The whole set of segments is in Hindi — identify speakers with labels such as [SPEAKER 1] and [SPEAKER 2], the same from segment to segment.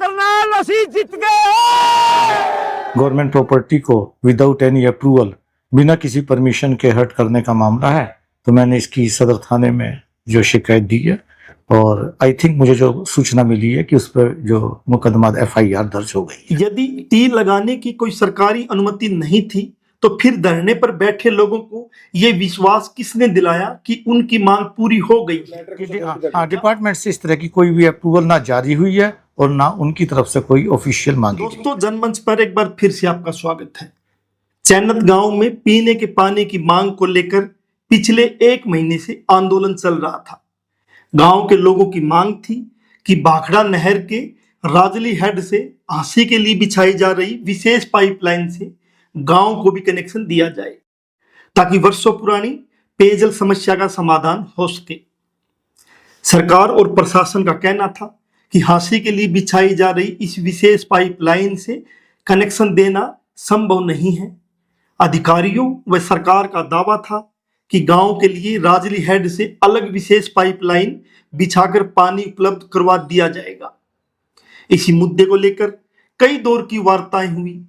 [SPEAKER 1] करनाल असी जीत गए।
[SPEAKER 2] गवर्नमेंट प्रॉपर्टी को विदाउट एनी अप्रूवल, बिना किसी परमिशन के हर्ट करने का मामला है, तो मैंने इसकी सदर थाने में जो शिकायत दी है और आई थिंक मुझे जो सूचना मिली है कि उस पर जो मुकदमा FIR दर्ज हो गई है।
[SPEAKER 3] यदि टी लगाने की कोई सरकारी अनुमति नहीं थी तो फिर धरने पर बैठे लोगों को ये विश्वास किसने दिलाया कि उनकी मांग पूरी हो गई है?
[SPEAKER 2] डिपार्टमेंट से इस तरह की कोई भी अप्रूवल ना जारी हुई है और ना उनकी तरफ से कोई ऑफिशियल मांगी गई।
[SPEAKER 3] दोस्तों, जनमंच पर एक बार फिर से आपका स्वागत है। चैनत गांव में पीने के पानी की मांग को लेकर पिछले 1 महीने से आंदोलन चल रहा था। गांव के लोगों की मांग थी कि भाखड़ा नहर के राजली हेड से हांसी के लिए बिछाई जा रही विशेष पाइपलाइन से गांव को भी कनेक्शन दिया जाए ताकि वर्षों पुरानी पेयजल समस्या का समाधान हो सके। सरकार और प्रशासन का कहना था कि हांसी के लिए बिछाई जा रही इस विशेष पाइपलाइन से कनेक्शन देना संभव नहीं है। अधिकारियों व सरकार का दावा था कि गांव के लिए राजली हेड से अलग विशेष पाइपलाइन बिछाकर पानी उपलब्ध करवा दिया जाएगा। इसी मुद्दे को लेकर कई दौर की वार्ताएं हुई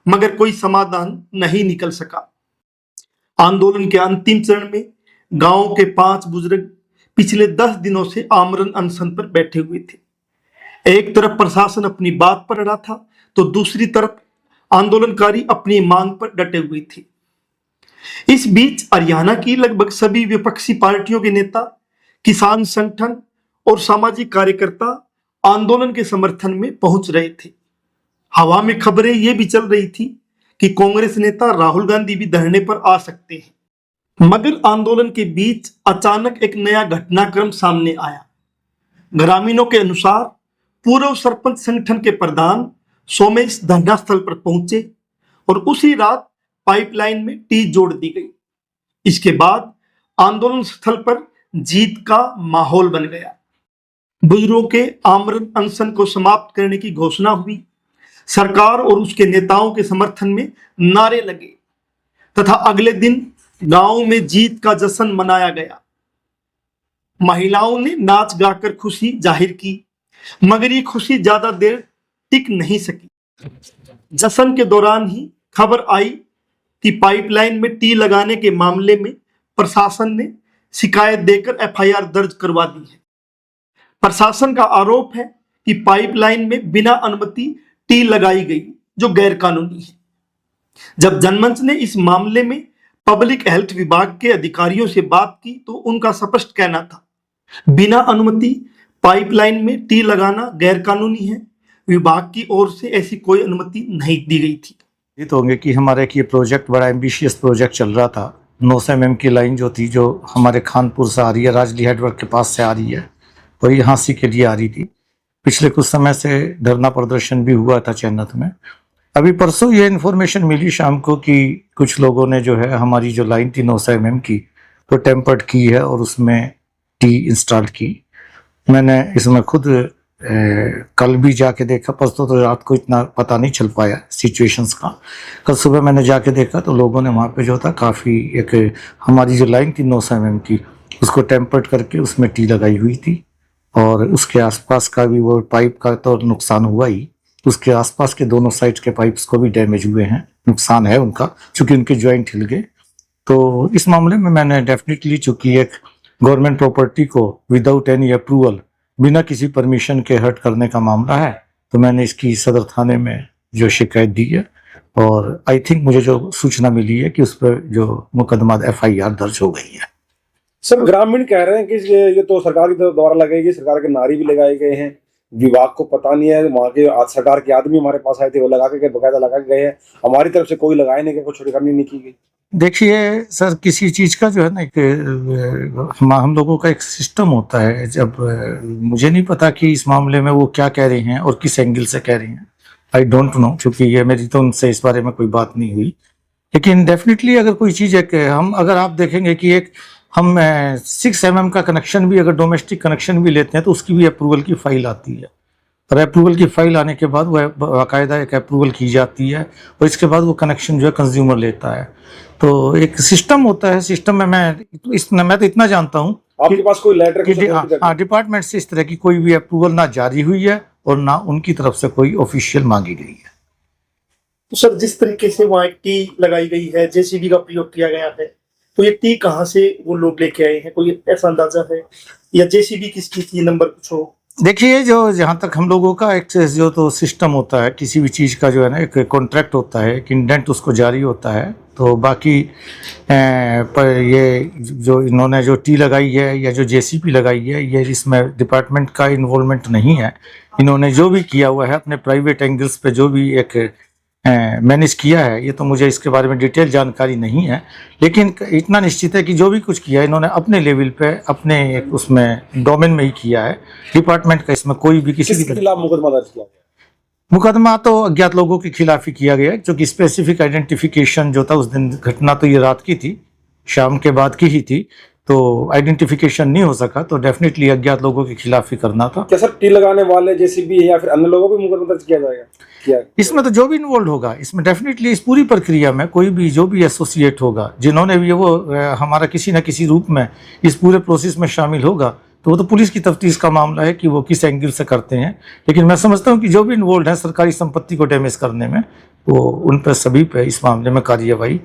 [SPEAKER 3] मगर कोई समाधान नहीं निकल सका। आंदोलन के अंतिम चरण में गांव के 5 बुजुर्ग पिछले 10 दिनों से आमरण अनशन पर बैठे हुए थे। एक तरफ प्रशासन अपनी बात पर अड़ा था तो दूसरी तरफ आंदोलनकारी अपनी मांग पर डटे हुए थे। इस बीच हरियाणा की लगभग सभी विपक्षी पार्टियों के नेता, किसान संगठन और सामाजिक कार्यकर्ता आंदोलन के समर्थन में पहुंच रहे थे। हवा में खबरें ये भी चल रही थी कि कांग्रेस नेता राहुल गांधी भी धरने पर आ सकते हैं। मगर आंदोलन के बीच अचानक एक नया घटनाक्रम सामने आया। ग्रामीणों के अनुसार पूर्व सरपंच संगठन के प्रधान सोमेश धरना स्थल पर पहुंचे और उसी रात पाइपलाइन में टी जोड़ दी गई। इसके बाद आंदोलन स्थल पर जीत का माहौल बन गया। बुजुर्गों के आमरण अनशन को समाप्त करने की घोषणा हुई। सरकार और उसके नेताओं के समर्थन में नारे लगे तथा अगले दिन गांव में जीत का जश्न मनाया गया। महिलाओं ने नाच गाकर खुशी जाहिर की मगर ये खुशी ज्यादा देर टिक नहीं सकी। जश्न के दौरान ही खबर आई कि पाइपलाइन में टी लगाने के मामले में प्रशासन ने शिकायत देकर FIR दर्ज करवा दी है। प्रशासन का आरोप है कि पाइपलाइन में बिना अनुमति टी लगाई गई जो गैर कानूनी है। जब जनमंच ने इस मामले में पब्लिक हेल्थ विभाग के अधिकारियों से बात की तो उनका स्पष्ट कहना था बिना अनुमति पाइपलाइन में टी लगाना गैर कानूनी है। विभाग की ओर से ऐसी कोई अनुमति नहीं दी गई थी।
[SPEAKER 2] ये तो होंगे कि हमारे एक ये प्रोजेक्ट बड़ा एम्बिशियस प्रोजेक्ट चल रहा था। 900 mm की लाइन जो थी, जो हमारे खानपुर से आ रही है, राजली हेडवर्क के पास से आ रही है और ये हांसी के लिए आ रही थी। पिछले कुछ समय से धरना प्रदर्शन भी हुआ था चैनत में। अभी परसों ये इन्फॉर्मेशन मिली शाम को कि कुछ लोगों ने जो है हमारी जो लाइन थी 900 mm की तो टेम्पर्ड की है और उसमें टी इंस्टॉल की। मैंने इसमें खुद कल भी जाके देखा। परसों तो रात को इतना पता नहीं चल पाया सिचुएशंस का। कल सुबह मैंने जाके देखा तो लोगों ने वहाँ पे जो था काफ़ी एक हमारी जो लाइन थी 900 mm की उसको टेम्पर्ड करके उसमें टी लगाई हुई थी और उसके आसपास का भी वो पाइप का तो नुकसान हुआ ही, उसके आसपास के दोनों साइड के पाइप्स को भी डैमेज हुए हैं, नुकसान है उनका क्योंकि उनके जॉइंट हिल गए। तो इस मामले में मैंने डेफिनेटली, चूंकि एक गवर्नमेंट प्रॉपर्टी को विदाउट एनी अप्रूवल, बिना किसी परमिशन के हर्ट करने का मामला है, तो मैंने इसकी सदर थाने में जो शिकायत दी है और आई थिंक मुझे जो सूचना मिली है कि उस पर जो मुकदमा FIR दर्ज हो गई है।
[SPEAKER 4] सर, ग्रामीण कह रहे हैं कि ये तो सरकार के द्वारा लगाई गई, सरकार के नारे भी लगाए गए हैं, विभाग को पता नहीं है। वहाँ के सरकार के आदमी हमारे पास आए थे, वो लगा के बकायदा लगा के गए हैं। हमारी तरफ से कोई लगाए नहीं गया, कोई छिड़कानी नहीं की गई।
[SPEAKER 2] देखिए सर, किसी चीज का जो है ना एक हम लोगों का एक सिस्टम होता है। जब मुझे नहीं पता कि इस मामले में वो क्या कह रहे हैं और किस एंगल से कह रहे हैं, आई डोंट नो, क्योंकि ये मेरी तो उनसे इस बारे में कोई बात नहीं हुई। लेकिन डेफिनेटली अगर कोई चीज़ है, हम अगर आप देखेंगे कि एक हम 6 mm का कनेक्शन भी, अगर डोमेस्टिक कनेक्शन भी लेते हैं तो उसकी भी अप्रूवल की फाइल आती है और अप्रूवल की फाइल आने के बाद वह बाकायदा एक अप्रूवल की जाती है और इसके बाद वो कनेक्शन जो है कंज्यूमर लेता है। तो एक सिस्टम होता है। सिस्टम में मैं तो इतना जानता हूँ
[SPEAKER 4] आपके पास कोई लेटर
[SPEAKER 2] डिपार्टमेंट से इस तरह की कोई भी अप्रूवल ना जारी हुई है और ना उनकी तरफ से कोई ऑफिशियल मांगी गई है।
[SPEAKER 3] तो सर, जिस तरीके से वहाँ एक टी लगाई गई है, जेसीबी का प्रयोग किया गया है, तो ये टी कहाँ से वो लोग लेके आए हैं, कोई ऐसा अंदाजा है? या जेसीबी किसकी थी, नंबर कुछ हो?
[SPEAKER 2] देखिए, जो जहाँ तक हम लोगों का एक जो तो सिस्टम होता है, किसी भी चीज़ का जो है ना एक कॉन्ट्रैक्ट होता है, एक इंडेंट उसको जारी होता है। तो बाकी पर ये जो इन्होंने जो टी लगाई है या जो जेसीबी लगाई है, ये इसमें डिपार्टमेंट का इन्वॉल्वमेंट नहीं है। इन्होंने जो भी किया हुआ है अपने प्राइवेट एंगल्स पे जो भी एक मैनेज किया है, ये तो मुझे इसके बारे में डिटेल जानकारी नहीं है, लेकिन इतना निश्चित है कि जो भी कुछ किया है इन्होंने अपने लेवल पे अपने एक उसमें डोमेन में ही किया है। डिपार्टमेंट का इसमें कोई भी किसी
[SPEAKER 4] किसके
[SPEAKER 2] भी
[SPEAKER 4] खिलाफ मुकदमा दर्ज किया गया?
[SPEAKER 2] मुकदमा तो अज्ञात लोगों के खिलाफ ही किया गया है, क्योंकि स्पेसिफिक आइडेंटिफिकेशन जो था उस दिन, घटना तो ये रात की थी, शाम के बाद की ही थी, तो आइडेंटिफिकेशन नहीं हो सका, तो डेफिनेटली अज्ञात लोगों के खिलाफ ही करना था।
[SPEAKER 4] क्या सर टी लगाने वाले जेसीबी या फिर अन्य लोगों पर मुकदमा दर्ज किया जाएगा?
[SPEAKER 2] इसमें तो जो भी इन्वॉल्व होगा, इसमें डेफिनेटली इस पूरी प्रक्रिया में कोई भी जो भी एसोसिएट होगा, जिन्होंने भी वो हमारा किसी न किसी रूप में इस पूरे प्रोसेस में शामिल होगा, तो वो तो पुलिस की तफ्तीश का मामला है कि वो किस एंगल से करते हैं। लेकिन मैं समझता हूँ कि जो भी इन्वॉल्व है सरकारी संपत्ति को डैमेज करने में, वो उन पर सभी पे इस मामले में कार्यवाही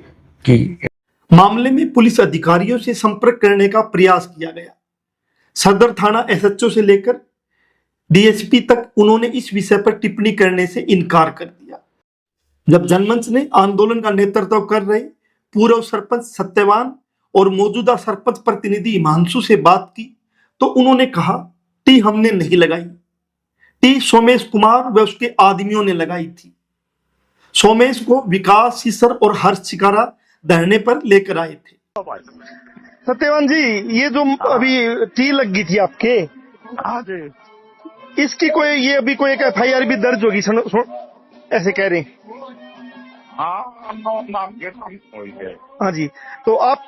[SPEAKER 2] की।
[SPEAKER 3] मामले में पुलिस अधिकारियों से संपर्क करने का प्रयास किया गया। सदर थाना एसएचओ से लेकर डीएसपी तक उन्होंने इस विषय पर टिप्पणी करने से इनकार कर दिया। जब जनमंच ने आंदोलन का नेतृत्व कर रहे पूर्व सरपंच सत्यवान और मौजूदा सरपंच प्रतिनिधि हिमांशु से बात की, तो उन्होंने कहा, टी हमने नहीं लगाई, टी सोमेश कुमार व उसके आदमियों ने लगाई थी। सोमेश को विकास सीसर और हर्ष शिकारा धरने पर लेकर आए थे। सत्यवान जी, ये जो अभी टी लगी थी आपके,
[SPEAKER 1] हाँ जी,
[SPEAKER 3] इसकी कोई ये अभी कोई एक एफआईआर भी दर्ज होगी, ऐसे कह रहे हैं?
[SPEAKER 1] हाँ, नाम के नाम हुई है।
[SPEAKER 3] हाँ जी, तो आप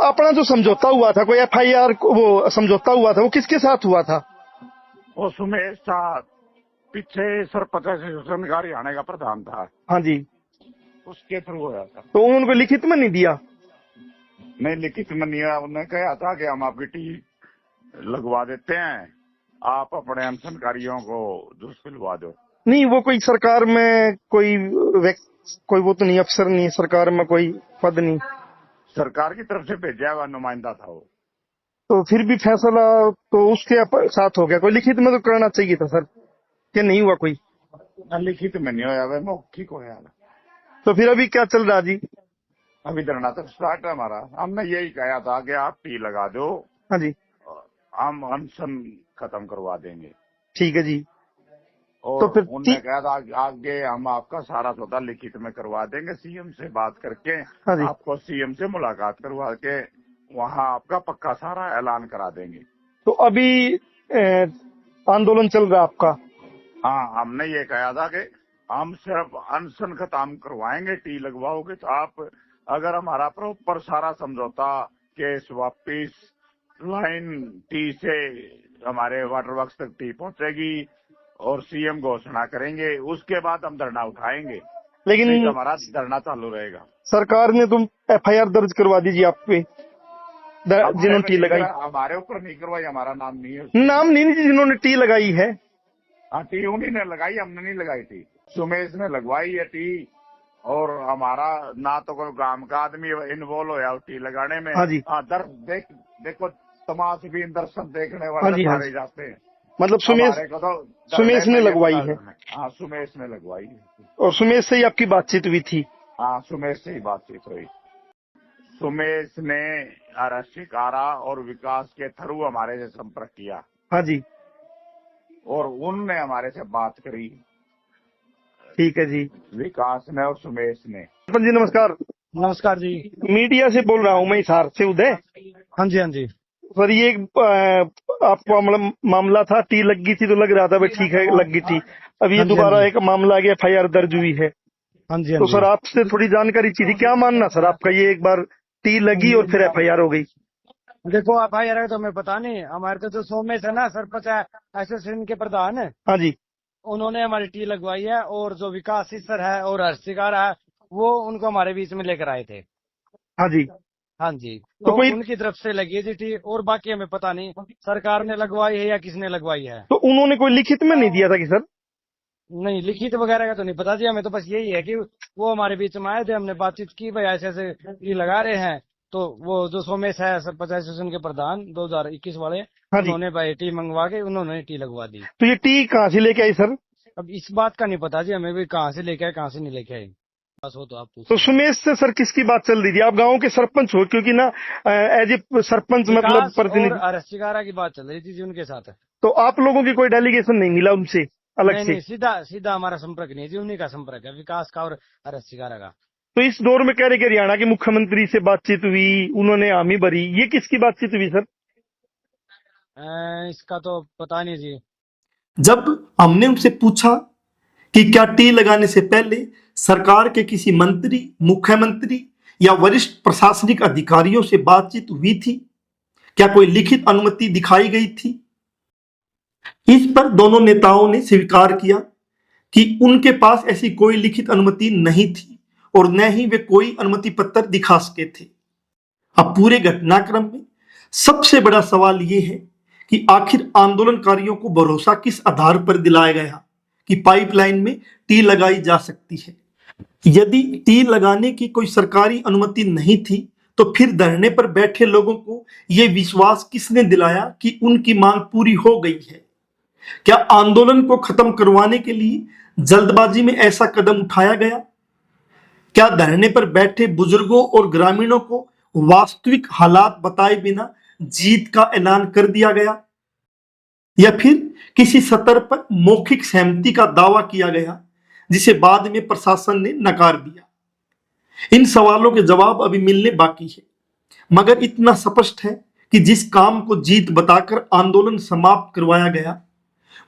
[SPEAKER 3] अपना जो समझौता हुआ था, कोई एफआईआर वो समझौता हुआ था, वो किसके साथ हुआ था?
[SPEAKER 1] वो सुमेश था, पीछे सरपंच एसोसिएशन का हरियाणा का प्रधान था।
[SPEAKER 3] हाँ जी,
[SPEAKER 1] उसके थ्रू होया था।
[SPEAKER 3] तो उनको लिखित में नहीं दिया?
[SPEAKER 1] नहीं, लिखित में नहीं है। उन्होंने कहा था कि हम आपकी टी लगवा देते हैं, आप अपने अनशनकारियों को दुष्पिलवा दो।
[SPEAKER 3] नहीं, वो कोई सरकार में कोई वो तो नहीं, अफसर नहीं, सरकार में कोई पद नहीं,
[SPEAKER 1] सरकार की तरफ से भेजा हुआ नुमाइंदा था वो।
[SPEAKER 3] तो फिर भी फैसला तो उसके साथ हो गया। कोई लिखित में तो करना चाहिए था सर, क्या नहीं हुआ कोई?
[SPEAKER 1] लिखित में नहीं होया, वह मौखिक होया।
[SPEAKER 3] तो फिर अभी क्या चल रहा जी?
[SPEAKER 1] अभी धरना तक स्टार्ट है हमारा। हमने यही कहा था कि आप टी लगा दो,
[SPEAKER 3] हाँ जी,
[SPEAKER 1] हम अनशन खत्म करवा देंगे।
[SPEAKER 3] ठीक है जी।
[SPEAKER 1] और
[SPEAKER 3] तो फिर
[SPEAKER 1] उन्होंने कहा था आगे हम आपका सारा सौदा लिखित में करवा देंगे, सीएम से बात करके
[SPEAKER 3] हाँ जी,
[SPEAKER 1] आपको सीएम से मुलाकात करवा के वहाँ आपका पक्का सारा ऐलान करा देंगे।
[SPEAKER 3] तो अभी आंदोलन चल रहा आपका?
[SPEAKER 1] हाँ, हमने ये कहा था कि हम सिर्फ अनशन खत्म करवाएंगे, टी लगवाओगे तो आप, अगर हमारा प्रॉपर सारा समझौता केस वापिस, लाइन टी से हमारे वाटर वर्क्स तक टी पहुंचेगी और सीएम घोषणा करेंगे, उसके बाद हम धरना उठाएंगे। लेकिन हमारा धरना चालू रहेगा।
[SPEAKER 3] सरकार ने तुम एफआईआर दर्ज करवा दीजिए आप पे, जिन्होंने टी लगाई।
[SPEAKER 1] हमारे ऊपर नहीं करवाई, हमारा नाम नहीं है।
[SPEAKER 3] नाम नहीं, जिन्होंने टी लगाई है।
[SPEAKER 1] हाँ, टी उन्हीं ने लगाई, हमने नहीं लगाई थी। सुमेश ने लगवाई है टी, और हमारा ना तो कोई गांव का आदमी इन्वॉल्व होया टी लगाने में।
[SPEAKER 3] हाँ जी,
[SPEAKER 1] हाँ, देखो तमाशबीन दर्शन देखने वाले सारे जाते हैं।
[SPEAKER 3] मतलब सुमेश ने लगवाई है।
[SPEAKER 1] हाँ, सुमेश ने लगवाई है।
[SPEAKER 3] और सुमेश से ही आपकी बातचीत हुई थी?
[SPEAKER 1] हाँ, सुमेश से ही बातचीत हुई। सुमेश ने हर्ष शिकारा और विकास के थ्रू हमारे से संपर्क किया।
[SPEAKER 3] हाँ जी,
[SPEAKER 1] और उनने हमारे से बात करी।
[SPEAKER 3] ठीक है जी।
[SPEAKER 1] विकास ने और सुमेश ने।
[SPEAKER 3] सरपंच जी नमस्कार।
[SPEAKER 5] नमस्कार जी।
[SPEAKER 3] मीडिया से बोल रहा हूँ मैं, हिसार से उदय।
[SPEAKER 5] हाँ जी, हाँ जी
[SPEAKER 3] सर, ये आपका मामला था, टी लगी थी तो लग रहा था भाई ठीक है लगी थी, अब ये दोबारा एक मामला आ गया, एफआईआर दर्ज हुई है।
[SPEAKER 5] हाँ जी,
[SPEAKER 3] तो सर आपसे थोड़ी जानकारी चाहिए, क्या मानना सर आपका, ये एक बार टी लगी और फिर एफआईआर हो गई?
[SPEAKER 5] देखो, एफआईआर तो हमें पता नहीं, हमारे तो जो सोमेश है ना, सरपंच है, एसोसिएशन के प्रधान है,
[SPEAKER 3] हाँ जी,
[SPEAKER 5] उन्होंने हमारी टी लगवाई है। और जो विकास सीसर है और हर्ष शिकारा है, वो उनको हमारे बीच में लेकर आए थे।
[SPEAKER 3] हाँ जी,
[SPEAKER 5] हाँ जी,
[SPEAKER 3] तो
[SPEAKER 5] तो
[SPEAKER 3] कोई
[SPEAKER 5] उनकी तरफ से लगी थी टी, और बाकी हमें पता नहीं सरकार ने लगवाई है या किसने लगवाई है।
[SPEAKER 3] तो उन्होंने कोई लिखित में नहीं दिया था कि सर?
[SPEAKER 5] नहीं, लिखित वगैरह का तो नहीं पता जी हमें, तो बस यही है कि वो हमारे बीच में आए थे, हमने बातचीत की भाई ऐसे ऐसे ये लगा रहे हैं, तो वो जो सोमेश है सरपंच एसोसिएशन के प्रधान 2021 वाले,
[SPEAKER 3] हाँ जी।
[SPEAKER 5] उन्होंने भाई टी मंगवा के उन्होंने टी लगवा दी।
[SPEAKER 3] तो ये टी कहाँ से लेके आई सर?
[SPEAKER 5] अब इस बात का नहीं पता जी हमें भी, कहाँ से लेके आए कहाँ से नहीं लेके आए, बस वो तो आप पूछ
[SPEAKER 3] तो
[SPEAKER 5] लीजिए।
[SPEAKER 3] सुमेश से सर किसकी बात चल रही थी? आप गांव के सरपंच हो, क्योंकि ना एज ए सरपंच मतलब
[SPEAKER 5] विकास और
[SPEAKER 3] प्रतिनिधि,
[SPEAKER 5] आरएस शिकारा की बात चल रही थी जी उनके साथ।
[SPEAKER 3] तो आप लोगों की कोई डेलीगेशन नहीं मिला उनसे अलग
[SPEAKER 5] नहीं
[SPEAKER 3] से?
[SPEAKER 5] नहीं, सीधा सीधा हमारा संपर्क नहीं है जी, उन्हीं का संपर्क है, विकास का और आरएस शिकारा का।
[SPEAKER 3] तो इस दौर में कह रहे कि हरियाणा के मुख्यमंत्री से बातचीत हुई, उन्होंने हामी भरी, ये किसकी बातचीत हुई सर?
[SPEAKER 5] इसका तो पता नहीं जी।
[SPEAKER 3] जब हमने उनसे पूछा कि क्या टी लगाने से पहले सरकार के किसी मंत्री, मुख्यमंत्री या वरिष्ठ प्रशासनिक अधिकारियों से बातचीत हुई थी, क्या कोई लिखित अनुमति दिखाई गई थी, इस पर दोनों नेताओं ने स्वीकार किया कि उनके पास ऐसी कोई लिखित अनुमति नहीं थी और न ही वे कोई अनुमति पत्र दिखा सके थे। अब पूरे घटनाक्रम में सबसे बड़ा सवाल यह है कि आखिर आंदोलनकारियों को भरोसा किस आधार पर दिलाया गया कि पाइपलाइन में टी लगाई जा सकती है। यदि टी लगाने की कोई सरकारी अनुमति नहीं थी तो फिर धरने पर बैठे लोगों को यह विश्वास किसने दिलाया कि उनकी मांग पूरी हो गई है? क्या आंदोलन को खत्म करवाने के लिए जल्दबाजी में ऐसा कदम उठाया गया? क्या धरने पर बैठे बुजुर्गों और ग्रामीणों को वास्तविक हालात बताए बिना जीत का ऐलान कर दिया गया, या फिर किसी सतर पर मौखिक सहमति का दावा किया गया जिसे बाद में प्रशासन ने नकार दिया? इन सवालों के जवाब अभी मिलने बाकी है, मगर इतना स्पष्ट है कि जिस काम को जीत बताकर आंदोलन समाप्त करवाया गया,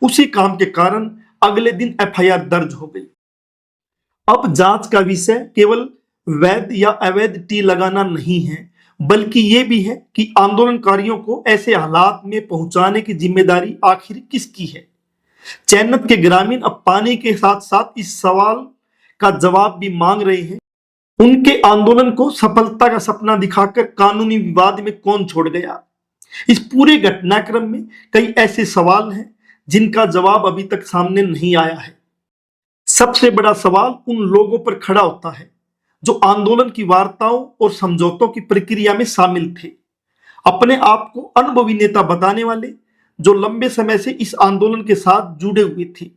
[SPEAKER 3] उसी काम के कारण अगले दिन एफआईआर दर्ज हो गई। अब जांच का विषय केवल वैध या अवैध टी लगाना नहीं है, बल्कि ये भी है कि आंदोलनकारियों को ऐसे हालात में पहुंचाने की जिम्मेदारी आखिर किसकी है। चैनत के ग्रामीण अब पानी के साथ साथ इस सवाल का जवाब भी मांग रहे हैं, उनके आंदोलन को सफलता का सपना दिखाकर कानूनी विवाद में कौन छोड़ गया। इस पूरे घटनाक्रम में कई ऐसे सवाल हैं जिनका जवाब अभी तक सामने नहीं आया है। सबसे बड़ा सवाल उन लोगों पर खड़ा होता है जो आंदोलन की वार्ताओं और समझौतों की प्रक्रिया में शामिल थे, अपने आप को अनुभवी नेता बताने वाले, जो लंबे समय से इस आंदोलन के साथ जुड़े हुए थे।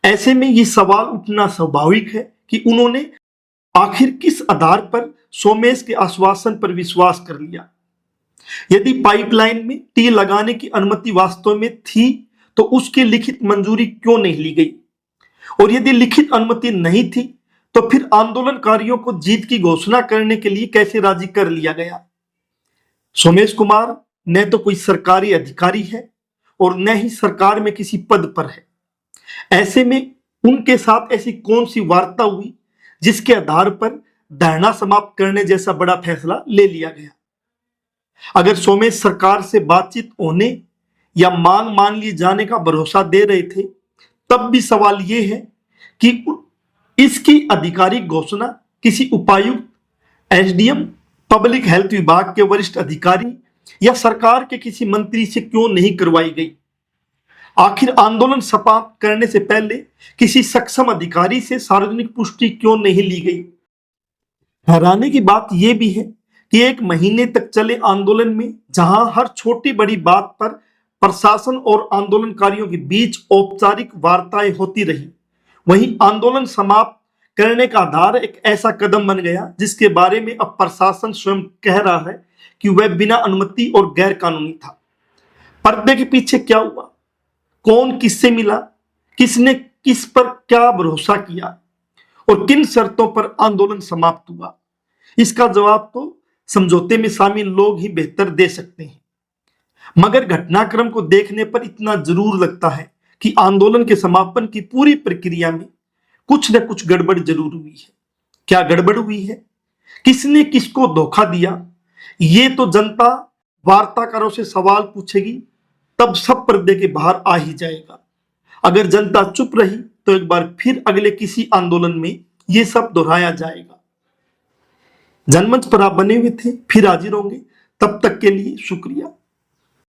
[SPEAKER 3] ऐसे में ये सवाल उठना स्वाभाविक है कि उन्होंने आखिर किस आधार पर सोमेश के आश्वासन पर विश्वास कर लिया। यदि पाइपलाइन में टी लगाने की अनुमति वास्तव में थी तो उसकी लिखित मंजूरी क्यों नहीं ली गई, और यदि लिखित अनुमति नहीं थी तो फिर आंदोलनकारियों को जीत की घोषणा करने के लिए कैसे राजी कर लिया गया। सोमेश कुमार न तो कोई सरकारी अधिकारी है और न ही सरकार में किसी पद पर है। ऐसे में उनके साथ ऐसी कौन सी वार्ता हुई जिसके आधार पर धरना समाप्त करने जैसा बड़ा फैसला ले लिया गया। अगर सोमेश सरकार से बातचीत होने या मांग मान लिए जाने का भरोसा दे रहे थे, तब भी सवाल यह है कि इसकी आधिकारिक घोषणा किसी उपायुक्त, एसडीएम, पब्लिक हेल्थ विभाग के वरिष्ठ अधिकारी या सरकार के किसी मंत्री से क्यों नहीं करवाई गई। आखिर आंदोलन समाप्त करने से पहले किसी सक्षम अधिकारी से सार्वजनिक पुष्टि क्यों नहीं ली गई। हैरानी की बात यह भी है कि 1 महीने तक चले आंदोलन में जहां हर छोटी बड़ी बात पर प्रशासन और आंदोलनकारियों के बीच औपचारिक वार्ताएं होती रही, वहीं आंदोलन समाप्त करने का आधार एक ऐसा कदम बन गया जिसके बारे में अब प्रशासन स्वयं कह रहा है कि वह बिना अनुमति और गैर कानूनी था। पर्दे के पीछे क्या हुआ, कौन किससे मिला, किसने किस पर क्या भरोसा किया और किन शर्तों पर आंदोलन समाप्त हुआ, इसका जवाब तो समझौते में शामिल लोग ही बेहतर दे सकते हैं। मगर घटनाक्रम को देखने पर इतना जरूर लगता है कि आंदोलन के समापन की पूरी प्रक्रिया में कुछ न कुछ गड़बड़ जरूर हुई है। क्या गड़बड़ हुई है, किसने किसको धोखा दिया, ये तो जनता वार्ताकारों से सवाल पूछेगी, तब सब पर्दे के बाहर आ ही जाएगा। अगर जनता चुप रही तो एक बार फिर अगले किसी आंदोलन में ये सब दोहराया जाएगा। जनमंच पर आप बने हुए थे, फिर हाजिर होंगे। तब तक के लिए शुक्रिया।